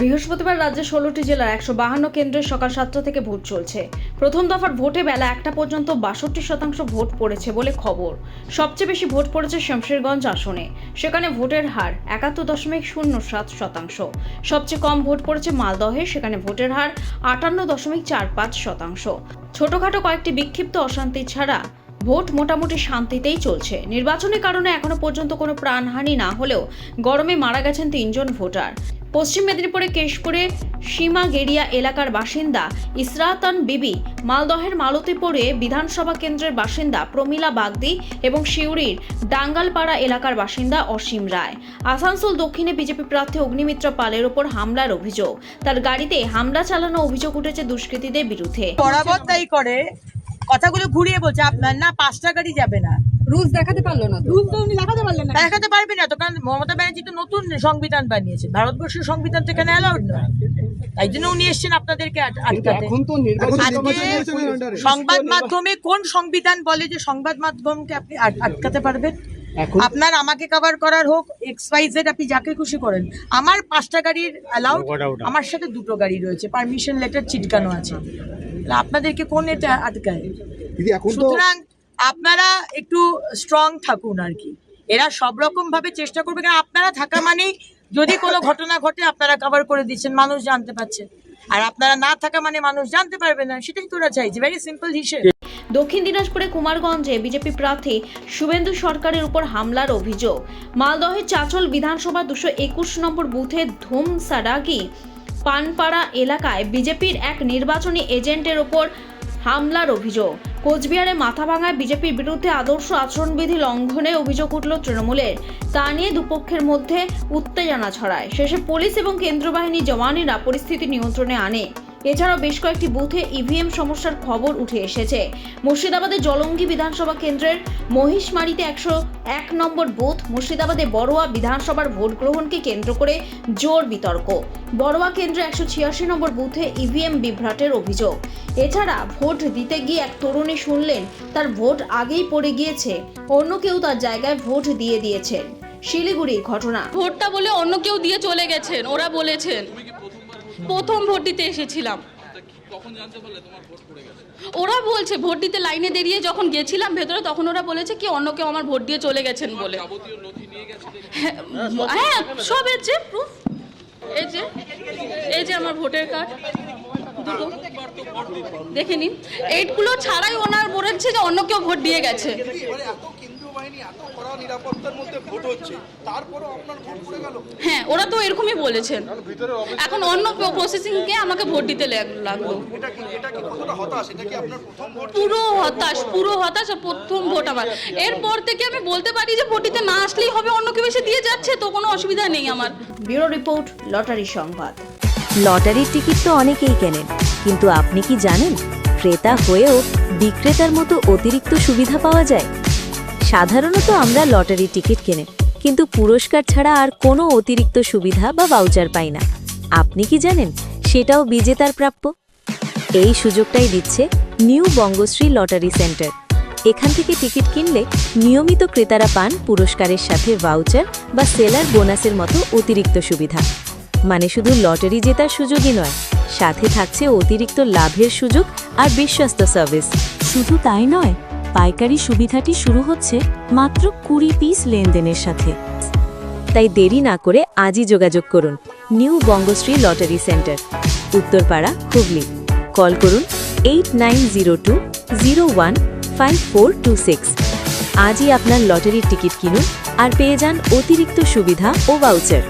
বৃহস্পতিবার রাজ্যে 16টি জেলার 152 কেন্দ্রে সকাল 7টা থেকে ভোট চলছে। প্রথম দফার ভোটে বেলা 1টা পর্যন্ত 62% ভোট পড়েছে বলে খবর। সবচেয়ে বেশি ভোট পড়েছে শমশেরগঞ্জ আসনে, সেখানে ভোটের হার 71.07%। সবচেয়ে কম ভোট পড়েছে মালদহে, সেখানে ভোটের হার 58.45%। ছোটখাটো কয়েকটি বিক্ষিপ্ত অশান্তি ছাড়া ভোট মোটামুটি শান্তিতেই চলছে। নির্বাচনের কারণে এখনো পর্যন্ত কোনো প্রাণহানি না হলেও গরমে মারা গেছেন 3 জন ভোটার। পশ্চিম মেদিনীপুরে কেশপুরে সীমাগেরিয়া এলাকার বাসিন্দা ইসরাতান বিবি, মালদহের মালতীপুরে বিধানসভা কেন্দ্রের বাসিন্দা প্রমীলা বাগদি এবং সিউড়ির ডাঙ্গালপাড়া এলাকার বাসিন্দা অসীম রায়। আসানসোল দক্ষিণে বিজেপি প্রার্থী অগ্নিমিত্র পালের ওপর হামলার অভিযোগ। তার গাড়িতে হামলা চালানো অভিযোগ উঠেছে দুষ্কৃতীদের বিরুদ্ধে। বরাবর তাই করে, কথাগুলো ঘুরিয়ে বলছে আপনার না 5টা গাড়ি যাবে না। রুলস দেখাতে পারলো না, রুলস তো উনি দেখাতে পারলেন না। দেখাতে পারবে না তো, কারণ মমতা ব্যানার্জি তো নতুন সংবিধান বানিয়েছে, ভারতবর্ষের সংবিধান তো এখানে অ্যালাউড নয়। তাই জন্য উনি এসেছেন আপনাদেরকে আটকাতে। সংবাদ মাধ্যমে কোন সংবিধান বলে যে সংবাদ মাধ্যমকে আপনি আটকাতে পারবেন? আপনার আমাকে কভার করার হোক, XYZ, আপনি যাকে খুশি করেন। আমার 5টা গাড়ির অ্যালাউড, আমার সাথে 2টো গাড়ি রয়েছে, পারমিশন লেটার চিটকানো আছে। আপনাদেরকে কোন এটা আটকায়? সুতরাং আপনারা একটু স্ট্রং থাকুন আর কি। এরা সব রকম ভাবে চেষ্টা করবে, কারণ আপনারা থাকা মানেই যদি কোনো ঘটনা ঘটে আপনারা কভার করে দিচ্ছেন, মানুষ জানতে পারছে। আর আপনারা না থাকা মানে মানুষ জানতে পারবে না, সেটাই তোরা চাইছে। ভেরি সিম্পল হিসেব। দক্ষিণ দিনাজপুরে কুমারগঞ্জে বিজেপি প্রার্থী শুভেন্দু সরকারের উপর হামলার অভিযোগ। মালদহের চাচল বিধানসভা 221 নম্বর বুথে ধুমসাডাগি পানপাড়া এলাকায় বিজেপির এক নির্বাচনী এজেন্টের ওপর হামলার অভিযোগ। কোচবিহারে মাথাভাঙায় বিজেপির বিরুদ্ধে আদর্শ আচরণবিধি লঙ্ঘনের অভিযোগ উঠল তৃণমূলের। তা নিয়ে দুপক্ষের মধ্যে উত্তেজনা ছড়ায়। শেষে পুলিশ এবং কেন্দ্রীয় বাহিনীর জওয়ানেরা পরিস্থিতি নিয়ন্ত্রণে আনে। এছাড়াও বেশ কয়েকটি বুথে ইভিএম সমস্যার খবর উঠে এসেছে। মুর্শিদাবাদের জলঙ্গি বিধানসভা কেন্দ্রের মহিষমারিতে 101 নম্বর বুথ, মুর্শিদাবাদে বড়োয়া বিধানসভার ভোট গ্রহণকে কেন্দ্র করে জোর বিতর্ক। বড়োয়া কেন্দ্রে 186 নম্বর বুথে ইভিএম বিভ্রাটের অভিযোগ। এছাড়া ভোট দিতে গিয়ে এক তরুণী শুনলেন তার ভোট আগেই পড়ে গিয়েছে, অন্য কেউ তার জায়গায় ভোট দিয়ে দিয়েছেন। শিলিগুড়ির ঘটনা। ভোটটা বলে অন্য কেউ দিয়ে চলে গেছেন, ওরা বলেছেন। প্রথম ভোট দিতে এসেছিলাম, ওরা বলছে ভোট দিতে লাইনে দাঁড়িয়ে যখন গেছিলাম ভেতরে, তখন ওরা বলেছে কি অন্য কেউ আমার ভোট দিয়ে চলে গেছেন বলে। হ্যাঁ, সব এসছে প্রুফ, এই যে আমার ভোটার কার্ড দুটো দেখে নিন। এইগুলো ছাড়াই ওনার বলেছে যে অন্য কেউ ভোট দিয়ে গেছে। হ্যাঁ, ওরা তো এরকমই বলেছেন। এখন অন্য প্রসেসিংকে আমাকে ভোট দিতে লাগলো। পুরো হতাশ। প্রথম ভোট আমার। এরপর থেকে আমি বলতে পারি যে ভোট দিতে না আসলেই হবে, অন্য কেউ এসে দিয়ে যাচ্ছে, তো কোনো অসুবিধা নেই আমার। ব্যুরো রিপোর্ট, লটারি সংবাদ। লটারির টিকিট তো অনেকেই কেনেন, কিন্তু আপনি কি জানেন ক্রেতা হয়েও বিক্রেতার মতো অতিরিক্ত সুবিধা পাওয়া যায়? সাধারণত আমরা লটারির টিকিট কিনে কিন্তু পুরস্কার ছাড়া আর কোনো অতিরিক্ত সুবিধা বা ভাউচার পাই না। আপনি কি জানেন সেটাও বিজেতার প্রাপ্য? এই সুযোগটাই দিচ্ছে নিউ বঙ্গশ্রী লটারি সেন্টার। এখান থেকে টিকিট কিনলে নিয়মিত ক্রেতারা পান পুরস্কারের সাথে ভাউচার বা সেলার বোনাসের মতো অতিরিক্ত সুবিধা। মানে শুধু লটারি জেতার সুযোগই নয়, সাথে থাকছে অতিরিক্ত লাভের সুযোগ আর বিশ্বস্ত সার্ভিস। শুধু তাই নয়, পাইকারি সুবিধাটি শুরু হচ্ছে মাত্র 20 পিস লেনদেনের সাথে। তাই দেরি না করে আজই যোগাযোগ করুন new Bangashree lottery centre, Uttarpara, Hooghly. Call করুন 8902015426। আজই আপনার লটারির টিকিট কিনুন আর পেয়ে যান অতিরিক্ত সুবিধা ও ভাউচার।